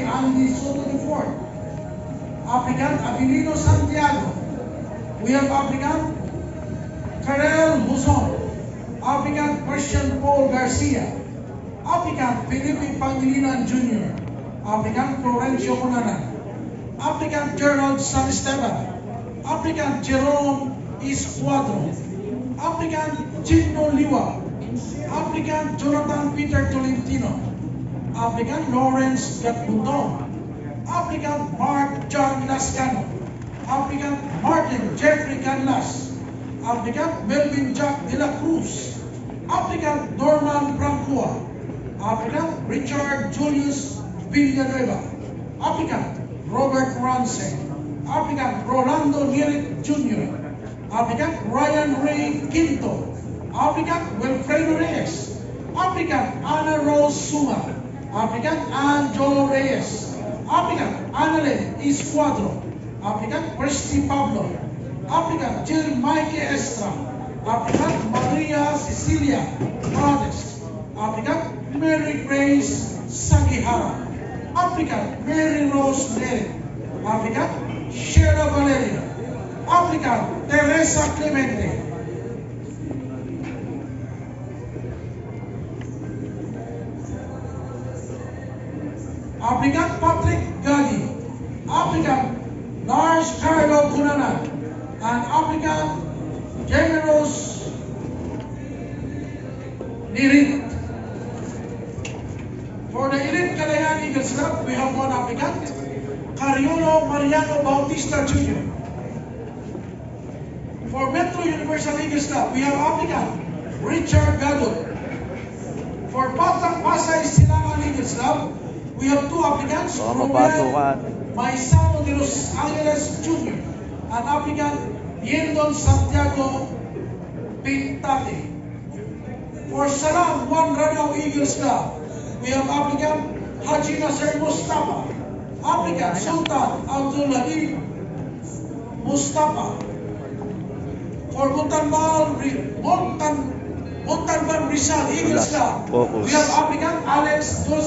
Andy Soto IV. Applicant Abilino Santiago. We have applicant Karel Muson. Applicant Christian Paul Garcia. Applicant Felipe Pangilinan Jr. Applicant Florencio Cunanan. Applicant Gerald San Esteban. Applicant Jerome Escuadro. Applicant Gino Liwa. Applicant Jonathan Peter Tolentino. Applicant Lawrence Gatbundon. Applicant Mark John Lascano. Applicant Martin Jeffrey Canlas. Applicant Melvin Jack de la Cruz. Applicant Norman Brancua. Applicant Richard Julius Villanueva. Applicant Robert Ramsey. Applicant Rolando Nierit Jr. Applicant Ryan Ray Quinto. Applicant Wilfredo Reyes. Applicant Ana Rose Suma. Applicant Anjo Reyes. Applicant Annalyn Escuadro. Applicant Christy Pablo. Applicant Jill Mikey Estra. Applicant Maria Cecilia Modest. Applicant Mary Grace Sagihara. Applicant Mary Rose Neri. Applicant Sheila Valeria. Applicant Teresa Clemente. Applicant Patrick Gagi. Applicant Lars Carlo Cunanan. And applicant Generous Nirit. For the Elite Calayan Eagles Club, we have one applicant, Cariolo Mariano Bautista Jr. For Metro Universal Eagles Club, we have applicant, Richard Gadot. For Pasay Silangan Eagles Club, we have two applicants, Romel Maisano de Los Angeles Jr. and applicant, Yendon Santiago Pintate. For Salam One Ranao Eagles Club, we have applicant Haji Nasser Mustafa, applicant Sultan Abdul Habib Mustafa. For Montalban Rizal Eagles Club, we have applicant Alex Dulce.